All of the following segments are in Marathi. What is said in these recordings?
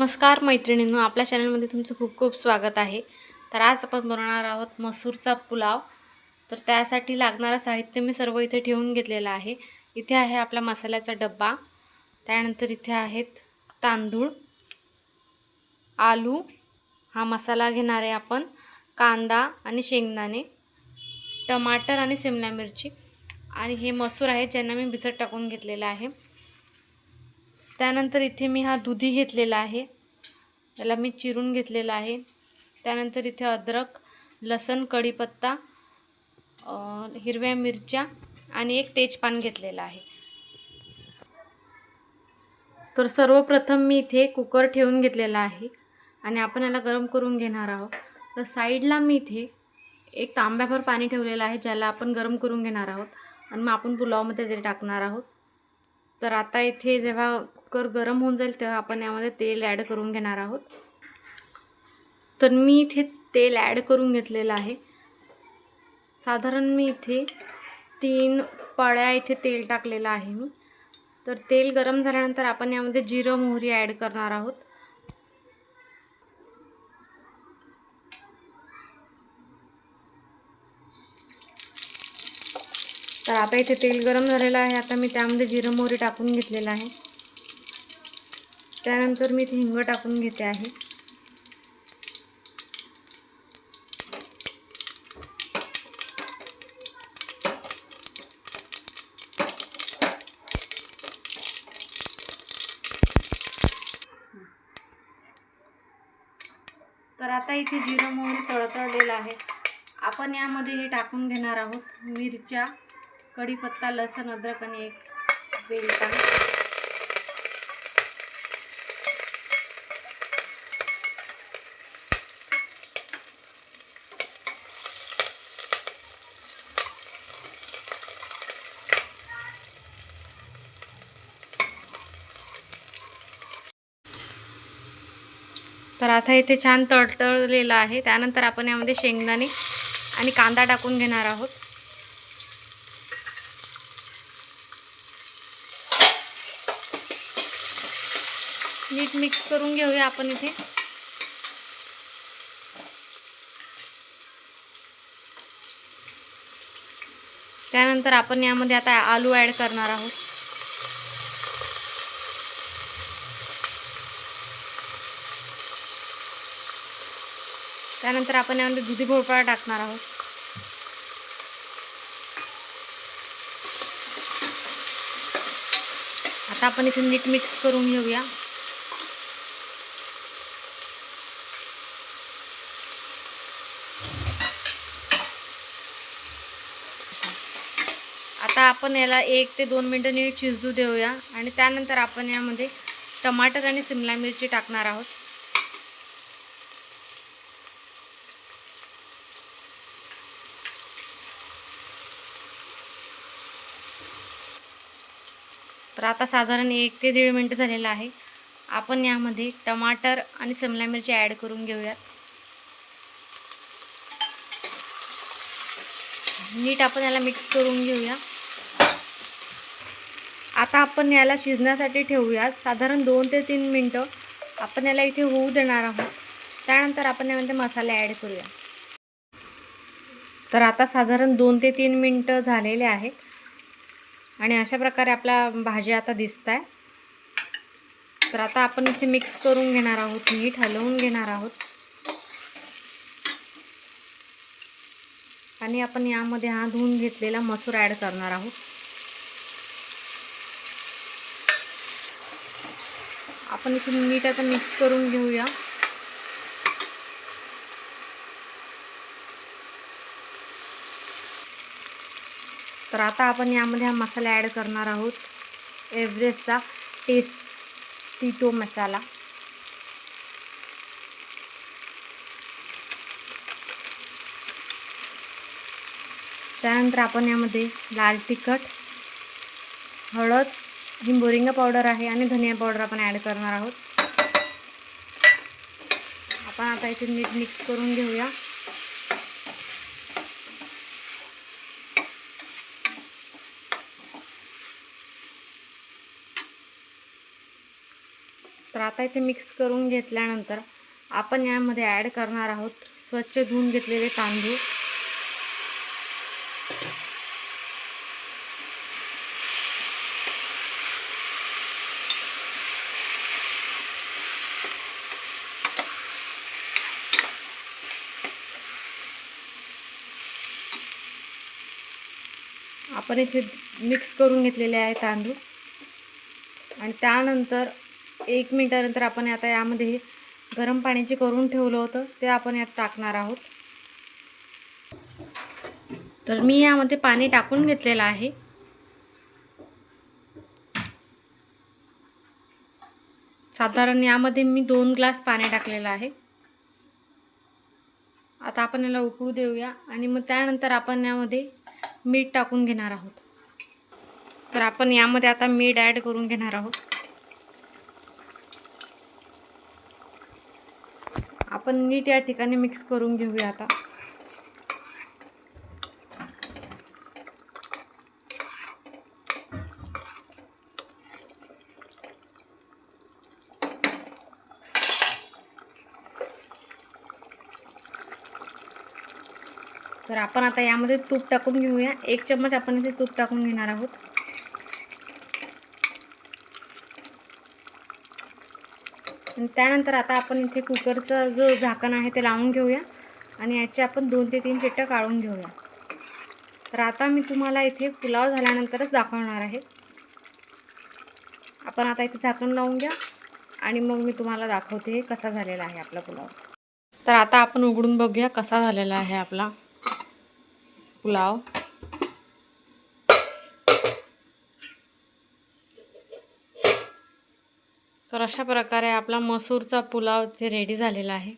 नमस्कार मैत्रिणींनो, आपल्या चॅनलमध्ये तुमचं खूप खूप स्वागत आहे। तर आज आपण बनवणार आहोत मसूरचा पुलाव। तर त्यासाठी लागणारं साहित्य मी सर्व इथे ठेवून घेतलेलं आहे। इथे आहे आपला मसाल्याचा डब्बा, त्यानंतर इथे आहेत तांदूळ, आलू, हा मसाला घेणार आहे आपण, कांदा आणि शेंगदाणे, टमाटर आणि शिमला मिरची, आणि हे मसूर आहे ज्यांना मी भिजत टाकून घेतलेला आहे। त्यानंतर इथे मी हा दुधी घेतलेला आहे, त्याला मी चिरून घेतलेला आहे। त्यानंतर इथे अद्रक, लसूण, कढीपत्ता, हिरव्या मिरच्या आणि एक तेजपान घेतलेला आहे। तर सर्वप्रथम मी इथे कुकर ठेवून घेतलेला आहे आणि आपण याला गरम करून घेणार आहोत। तर साईडला मी इथे एक तांब्याभर पाणी ठेवलेलं आहे ज्याला आपण गरम करून घेणार आहोत आणि मग आपण पुलावमध्ये ते टाकणार आहोत। तर आता इथे जेव्हा कुकर गरम होऊन जाईल तेव्हा आपण यामध्ये तेल ॲड करून घेणार आहोत। तर मी इथे तेल ॲड करून घेतलेलं आहे। साधारण मी इथे 3 पळ्या इथे तेल टाकलेलं आहे मी। तर तेल गरम झाल्यानंतर आपण यामध्ये जिरं मोहरी ॲड करणार आहोत। तर आता इथे तेल गरम झालेलं आहे, आता मी त्यामध्ये जिरं मोहरी टाकून घेतलेलं आहे। त्यानंतर मी इथे हिंग टाकून घेते आहे। तर आता इथे जिरं मोहरी तळतळलेलं आहे, आपण यामध्ये हे टाकून घेणार आहोत मिरच्या, कढीपत्ता, लसूण, अद्रक आणि एक वेलचा। तर आता इथे छान तळतळलेलं आहे। त्यानंतर आपण यामध्ये शेंगदाणे आणि कांदा टाकून घेणार आहोत। नीट मिक्स करून घेऊया आपण इथे। त्यानंतर आपण यामध्ये आता आलू ॲड करणार आहोत। त्यानंतर आपण यामध्ये दुधी भोपळा टाकणार आहोत। आता आपण इथे नीट मिक्स करून घेऊया। आता आपण याला 1 ते 2 मिनिटं नीट शिजू देऊया आणि त्यानंतर आपण यामध्ये टमाटर आणि शिमला मिरची टाकणार आहोत। तर आता साधारण 1 ते 1.5 मिनिट झालेलं आहे। आपण यामध्ये टमाटर आणि शिमला मिरची ॲड करून घेऊया। नीट आपण याला मिक्स करून घेऊया। आता आपण याला शिजण्यासाठी ठेवूया साधारण 2 ते 3 मिनिटं आपण याला इथे होऊ देणार आहोत। त्यानंतर आपण यामध्ये मसाले ॲड करूया। तर आता साधारण 2 ते 3 मिनिटं झालेले आहेत आणि अशा प्रकारे आपला भाजी आता दिसताय। तर आता आपण इथे मिक्स करून घेणार आहोत, नीट हलवून घेणार आहोत आणि आपण यामध्ये हा धुवून घेतलेला मसूर ॲड करणार आहोत। आपण इथे नीट आता मिक्स करून घेऊया। तर आता आपण यामध्ये हा मसाला ॲड करणार आहोत, एव्हरेस्टचा टेस्टीटो मसाला। त्यानंतर आपण यामध्ये लाल तिखट, हळद, ही मोरिंगा पावडर आहे आणि धनिया पावडर आपण ॲड करणार आहोत। आपण आता इथे नीट मिक्स करून घेऊया। तर आता इथे मिक्स करून घेतल्यानंतर आपण यामध्ये ॲड करणार आहोत स्वच्छ धुवून घेतलेले तांदूळ. आपण इथे मिक्स करून घेतलेले आहे तांदूळ आणि त्यानंतर 1 मिनिटानंतर आपण आता यामध्ये गरम पाण्याचे करून ठेवलं होतं ते आपण यात टाकणार आहोत. तर मी यामध्ये पाणी टाकून घेतलेलं आहे. साधारण यामध्ये मी 2 ग्लास पाणी टाकलेलं आहे. आता आपण याला उकळू देऊया आणि मग त्यानंतर आपण यामध्ये मीठ टाकून घेणार आहोत. तर आपण यामध्ये आता मीठ ॲड करून घेणार आहोत. आपण नीट या ठिकाणी मिक्स करून घेऊया आता. तर आपण आता यामध्ये तूप टाकून घेऊया. 1 चम्मच आपण इथे तूप टाकून घेणार आहोत. आणि त्यानंतर आता आपण इथे कुकरचं जो झाकण आहे ते लावून घेऊया आणि याचे आपण 2 ते 3 शिट्ट्या काढून घेऊया. तर आता मी तुम्हाला इथे पुलाव झाल्यानंतरच दाखवणार आहे. आपण आता इथे झाकण लावून घ्या आणि मग मी तुम्हाला दाखवते कसा झालेला आहे आपला पुलाव. तर आता आपण उघडून बघूया कसा झालेला आहे आपला पुलाव. तर अशा प्रकारे आपला मसूरचा पुलाव इथे रेडी झालेला आहे.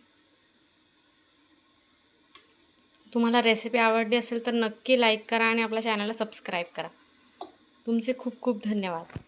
तुम्हाला रेसिपी आवडली असेल तर नक्की लाईक करा आणि आपल्या चॅनलला सबस्क्राईब करा. तुमचे खूप खूप धन्यवाद.